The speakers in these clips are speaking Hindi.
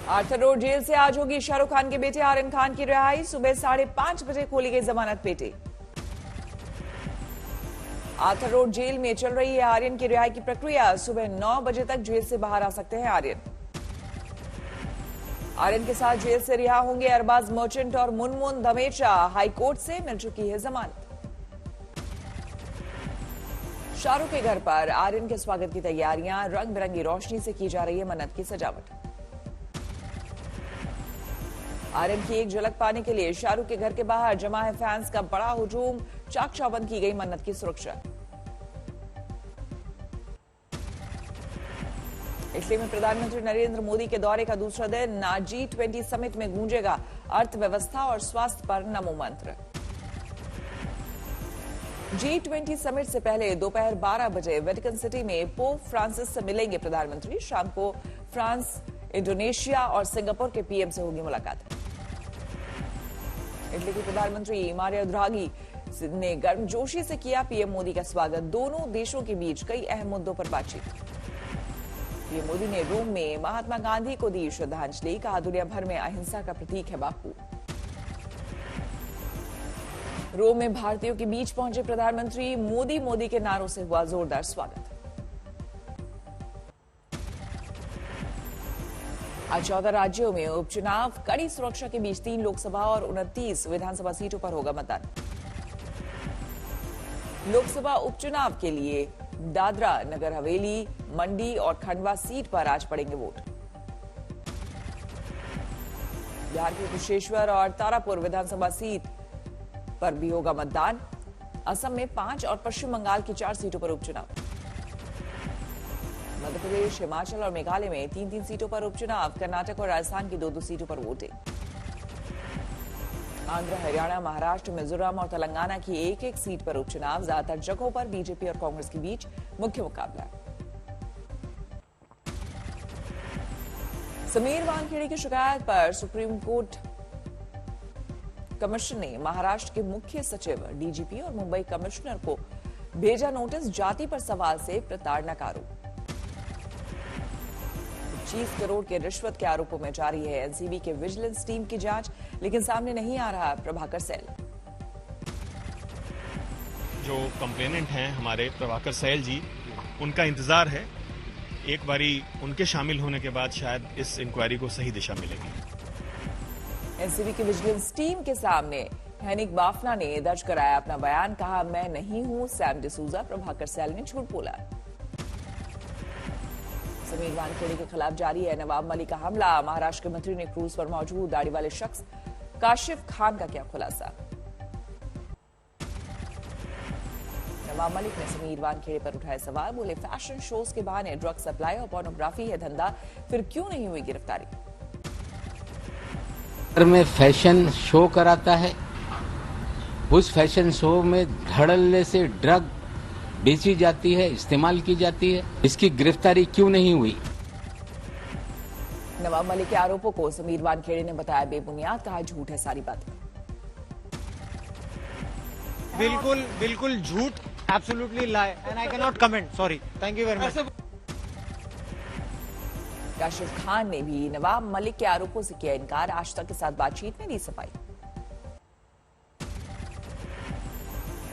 आर्थर रोड जेल से आज होगी शाहरुख खान के बेटे आर्यन खान की रिहाई। सुबह 5:30 बजे खोली गई जमानत पेटी। आर्थर रोड जेल में चल रही है आर्यन की रिहाई की प्रक्रिया। सुबह 9 बजे तक जेल से बाहर आ सकते हैं आर्यन। आर्यन के साथ जेल से रिहा होंगे अरबाज मर्चेंट और मुनमुन धमेचा। हाईकोर्ट से मिल चुकी है जमानत। शाहरुख के घर पर आर्यन के स्वागत की तैयारियां, रंग बिरंगी रोशनी से की जा रही है मन्नत की सजावट। आर्यन की एक झलक पाने के लिए शाहरुख के घर के बाहर जमा है फैंस का बड़ा हुजूम। चाक चौबंद की गई मन्नत की सुरक्षा। इटली में प्रधानमंत्री नरेंद्र मोदी के दौरे का दूसरा दिन। G20 समिट में गूंजेगा अर्थव्यवस्था और स्वास्थ्य पर नमो मंत्र। G20 समिट से पहले दोपहर 12 बजे वेटिकन सिटी में पोप फ्रांसिस से मिलेंगे प्रधानमंत्री। शाम को फ्रांस, इंडोनेशिया और सिंगापुर के पीएम से होगी मुलाकात। इटली के प्रधानमंत्री मारियो द्राघी ने गर्मजोशी से किया पीएम मोदी का स्वागत। दोनों देशों के बीच कई अहम मुद्दों पर बातचीत। पीएम मोदी ने रोम में महात्मा गांधी को दी श्रद्धांजलि। कहा दुनिया भर में अहिंसा का प्रतीक है बापू। रोम में भारतीयों के बीच पहुंचे प्रधानमंत्री। मोदी के नारों से हुआ जोरदार स्वागत। आज 14 राज्यों में उपचुनाव। कड़ी सुरक्षा के बीच 3 लोकसभा और 29 विधानसभा सीटों पर होगा मतदान। लोकसभा उपचुनाव के लिए दादरा नगर हवेली, मंडी और खंडवा सीट पर आज पड़ेंगे वोट। बिहार के कुशेश्वर और तारापुर विधानसभा सीट पर भी होगा मतदान। असम में 5 और पश्चिम बंगाल की 4 सीटों पर उपचुनाव। मध्य प्रदेश, हिमाचल और मेघालय में 3-3 सीटों पर उपचुनाव। कर्नाटक और राजस्थान की 2-2 सीटों पर वोटिंग। आंध्र, हरियाणा, महाराष्ट्र, मिजोरम और तेलंगाना की 1-1 सीट पर उपचुनाव। ज्यादातर जगहों पर बीजेपी और कांग्रेस के बीच मुख्य मुकाबला। समीर वानखेड़े की शिकायत पर सुप्रीम कोर्ट कमीशन ने महाराष्ट्र के मुख्य सचिव, डीजीपी और मुंबई कमिश्नर को भेजा नोटिस। जाति पर सवाल से प्रताड़ना का आरोप। 25 करोड़ के रिश्वत के आरोपों में जारी है एनसीबी के विजिलेंस टीम की जांच, लेकिन सामने नहीं आ रहा प्रभाकर सैल। जो कंप्लेनेंट हैं हमारे प्रभाकर सैल जी, उनका इंतजार है। एक बारी उनके शामिल होने के बाद शायद इस इंक्वायरी को सही दिशा मिलेगी। एनसीबी की विजिलेंस टीम के सामने हैनिक बाफना ने दर्ज कराया अपना बयान। कहा मैं नहीं हूं सैम डिसूजा। प्रभाकर सैल ने झूठ बोला। समीर वानखेड़े के खिलाफ जारी है नवाब मलिक का हमला। महाराष्ट्र के मंत्री ने क्रूज पर मौजूद दाढ़ी वाले शख्स काशिफ खान का किया खुलासा। नवाब मलिक ने समीर वानखेड़े पर उठाए सवाल। बोले फैशन शोज के बहाने ड्रग सप्लाई और पोर्नोग्राफी है धंधा, फिर क्यों नहीं हुई गिरफ्तारी। में फैशन शो कराता है, उस फैशन शो में धड़ल्ले से ड्रग बेची जाती है, इस्तेमाल की जाती है, इसकी गिरफ्तारी क्यों नहीं हुई। नवाब मलिक के आरोपों को समीर वानखेड़े ने बताया बेबुनियाद। कहा झूठ है सारी बातें। बिल्कुल झूठ, absolutely lie and I can not comment, sorry, thank you very much. Kashif Khan ने भी नवाब मलिक के आरोपों से किया इनकार। आज तक के साथ बातचीत में दी सफाई।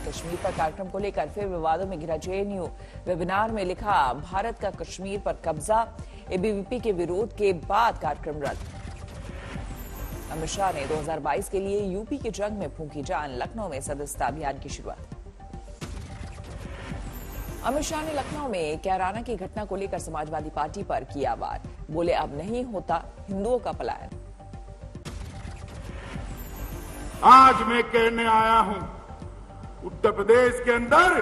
कश्मीर पर कार्यक्रम को लेकर फिर विवादों में घिरा जेएनयू। वेबिनार में लिखा भारत का कश्मीर पर कब्जा। एबीवीपी के विरोध के बाद कार्यक्रम रद्द। अमित शाह ने 2022 के लिए यूपी की जंग में फूंकी जान। लखनऊ में सदस्यता अभियान की शुरुआत। अमित शाह ने लखनऊ में कैराना की घटना को लेकर समाजवादी पार्टी पर किया वार। बोले अब नहीं होता हिंदुओं का पलायन। आज मैं कहने आया हूं, उत्तर प्रदेश के अंदर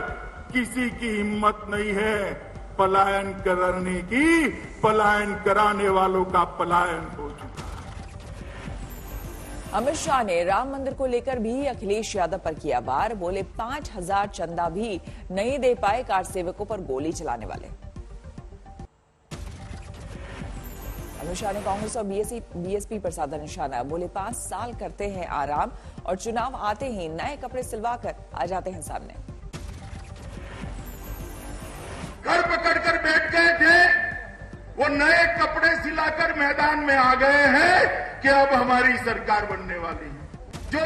किसी की हिम्मत नहीं है पलायन करने की। पलायन कराने वालों का पलायन हो चुका। अमित शाह ने राम मंदिर को लेकर भी अखिलेश यादव पर किया वार। बोले 5000 चंदा भी नहीं दे पाए कार सेवकों पर गोली चलाने वाले। अमित शाह ने कांग्रेस और बीएसपी पर साधा निशाना। बोले 5 साल करते हैं आराम और चुनाव आते ही नए कपड़े सिलवाकर आ जाते हैं सामने। घर पकड़ कर बैठ गए थे, वो नए कपड़े सिला कर मैदान में आ गए हैं कि अब हमारी सरकार बनने वाली है। जो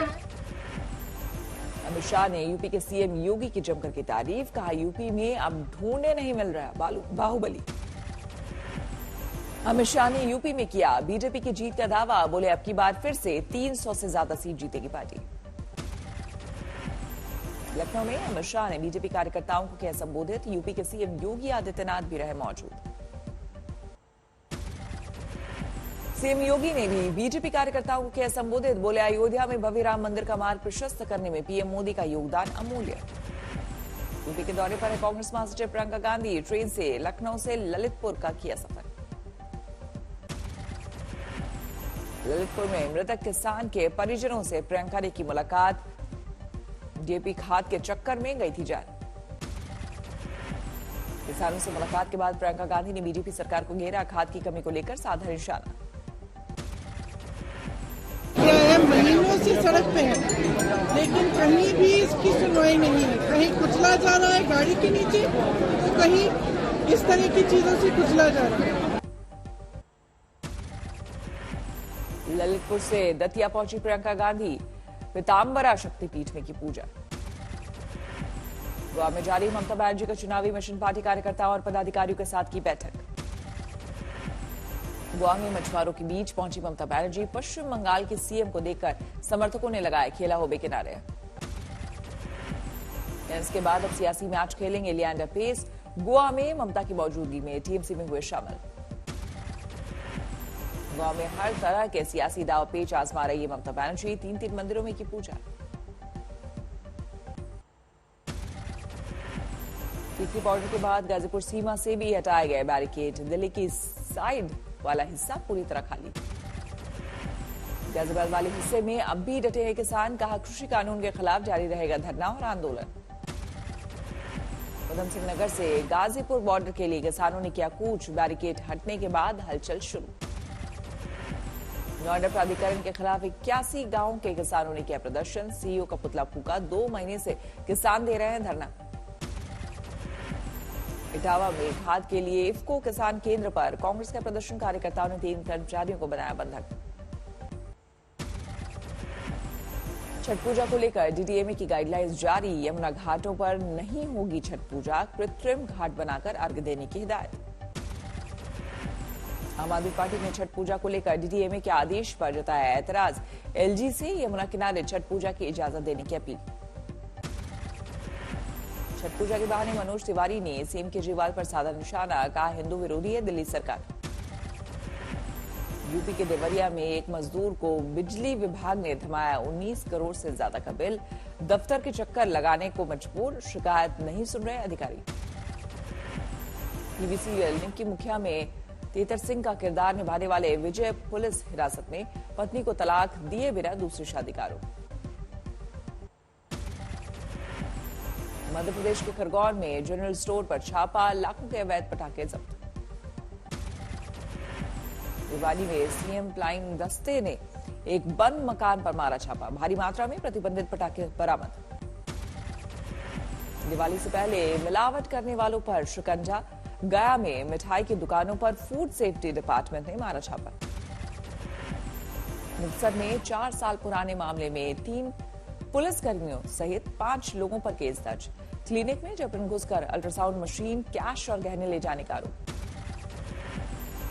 अमित शाह ने यूपी के सीएम योगी की जमकर की तारीफ, कहा यूपी में अब ढूंढने नहीं मिल रहा बाहुबली। अमित शाह ने यूपी में किया बीजेपी की जीत का दावा, बोले अब की बार फिर से 300 से ज्यादा सीट जीतेगी पार्टी। लखनऊ में अमित शाह ने बीजेपी कार्यकर्ताओं को किया संबोधित, यूपी के सीएम योगी आदित्यनाथ भी रहे मौजूद। सीएम योगी ने भी बीजेपी कार्यकर्ताओं को किया संबोधित, बोले अयोध्या में भव्य राम मंदिर का मार्ग प्रशस्त करने में पीएम मोदी का योगदान अमूल्य। यूपी के दौरे पर है कांग्रेस महासचिव प्रियंका गांधी, ट्रेन से लखनऊ से ललितपुर का किया सफर। ललितपुर में मृतक किसान के परिजनों से प्रियंका ने की मुलाकात, डीएपी खाद के चक्कर में गई थी जान। किसानों से मुलाकात के बाद प्रियंका गांधी ने बीजेपी सरकार को घेरा, खाद की कमी को लेकर साधा निशाना। महीनों से सड़क पे है, लेकिन कहीं भी इसकी सुनवाई नहीं है। कहीं कुचला जा रहा है गाड़ी के नीचे, तो कहीं इस तरह की चीजों से कुचला जा रहा है। ललितपुर से दतिया पहुंची प्रियंका गांधी, पीताम्बरा शक्तिपीठ में की पूजा। गोवा में जारी ममता बनर्जी का चुनावी मिशन, पार्टी कार्यकर्ताओं और पदाधिकारियों के साथ की बैठक। गोवा में मछुआरों के बीच पहुंची ममता बनर्जी, पश्चिम बंगाल के सीएम को देखकर समर्थकों ने लगाए खेला हो बे किनारे। इसके बाद अब सियासी मैच खेलेंगे लियांडर पेस, गोवा में ममता की मौजूदगी में टीएमसी में हुए शामिल। गोवा में हर तरह के सियासी दाव पेच आजमा रही है ममता बनर्जी, 3 मंदिरों में की पूजा। तीखी बॉर्डर के बाद गाजीपुर सीमा से भी हटाए गए बैरिकेड, दिल्ली की साइड वाला हिस्सा पूरी तरह खाली। गाजियाबाद वाले हिस्से में अब भी डटे हैं किसान, कहा कृषि कानून के खिलाफ जारी रहेगा धरना और आंदोलन। उधम सिंह नगर से गाजीपुर बॉर्डर के लिए किसानों ने किया कूच, बैरिकेड हटने के बाद हलचल शुरू। नोएडा प्राधिकरण के खिलाफ 81 गांवों के किसानों ने किया प्रदर्शन, सीईओ का पुतला फूका, 2 महीने से किसान दे रहे हैं धरना। इटावा में खाद के लिए इफ्को किसान केंद्र पर कांग्रेस के प्रदर्शन, कार्यकर्ताओं ने 3 कर्मचारियों को बनाया बंधक। छठ पूजा को लेकर डीडीएमए की गाइडलाइंस जारी, यमुना घाटों पर नहीं होगी छठ पूजा, कृत्रिम घाट बनाकर अर्घ्य देने की हिदायत। आम आदमी पार्टी ने छठ पूजा को लेकर डीडीएमए के आदेश पर जताया ऐतराज, एलजी से यमुना किनारे छठ पूजा की इजाजत देने की अपील। छठ पूजा के बहाने मनोज तिवारी ने सीएम केजरीवाल पर साधा निशाना, कहा हिंदू विरोधी है दिल्ली सरकार। यूपी के देवरिया में एक मजदूर को बिजली विभाग ने थमाया 19 करोड़ से ज्यादा का बिल, दफ्तर के चक्कर लगाने को मजबूर, शिकायत नहीं सुन रहे अधिकारी। टीवी सीरियल निक्की मुखिया में तेतर सिंह का किरदार निभाने वाले विजय पुलिस हिरासत में, पत्नी को तलाक दिए बिना दूसरी शादी का आरोप। मध्य प्रदेश के खरगोन में जनरल स्टोर पर छापा, लाखों के अवैध पटाखे जब्त। भिवानी में सीएम फ्लाइंग दस्ते ने एक बंद मकान पर मारा छापा, भारी मात्रा में प्रतिबंधित पटाखे बरामद। दिवाली से पहले मिलावट करने वालों पर शिकंजा, गया में मिठाई की दुकानों पर फूड सेफ्टी डिपार्टमेंट ने मारा छापा। मुक्तसर में 4 साल पुराने मामले में 3 पुलिसकर्मियों सहित 5 लोगों पर केस दर्ज। क्लिनिक में जबरन घुसकर अल्ट्रासाउंड मशीन, कैश और गहने ले जाने का आरोप।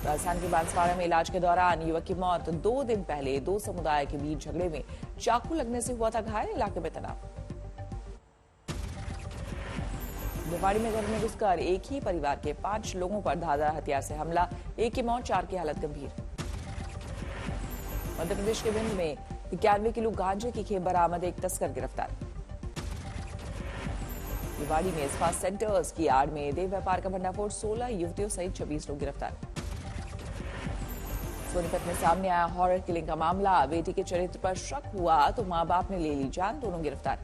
राजस्थान के बांसवाड़ा में इलाज के दौरान युवक की मौत, 2 दिन पहले 2 समुदाय के बीच झगड़े में चाकू लगने से हुआ था घायल, इलाके में तनाव। भिवाड़ी में घर में घुसकर एक ही परिवार के 5 लोगों पर धारदार हथियार से हमला, 1 की मौत, 4 की हालत गंभीर। मध्य प्रदेश के भिंड में 91 किलो गांजे की खेप बरामद, 1 तस्कर गिरफ्तार। भिवाड़ी में इस्पात सेंटर्स की आड़ में देह व्यापार का भंडाफोड़, 16 युवतियों सहित 26 लोग गिरफ्तार। सोनीपत में सामने आया हॉरर किलिंग का मामला, बेटी के चरित्र पर शक हुआ तो मां बाप ने ले ली जान, दोनों गिरफ्तार।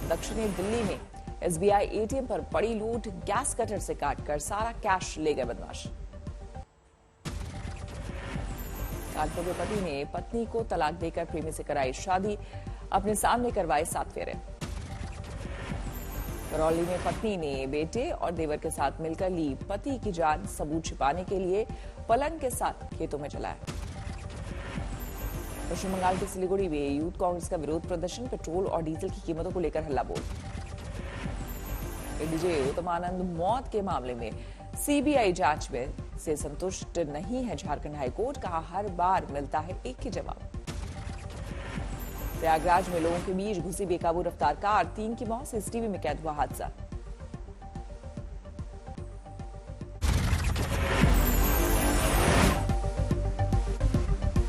दक्षिणी दिल्ली में एसबीआई एटीएम पर पड़ी लूट, गैस कटर से काटकर सारा कैश ले गए बदमाश। कानपुर के पति ने पत्नी को तलाक देकर प्रेमी से कराई शादी, अपने सामने करवाए 7 फेरे। करौली में पत्नी ने बेटे और देवर के साथ मिलकर ली पति की जान, सबूत छिपाने के लिए पलंग के साथ खेतों में जलाया। पश्चिम बंगाल के सिलीगुड़ी में यूथ कांग्रेस का विरोध प्रदर्शन, पेट्रोल और डीजल की कीमतों को लेकर हल्ला बोल। एडीजे उत्तमानंद मौत के मामले में सीबीआई जांच में से संतुष्ट नहीं है झारखंड हाईकोर्ट, कहा हर बार मिलता है एक ही जवाब। प्रयागराज में लोगों के बीच घुसी बेकाबू रफ्तार कार, 3 की मौत, सीसीटीवी में कैद हुआ हादसा।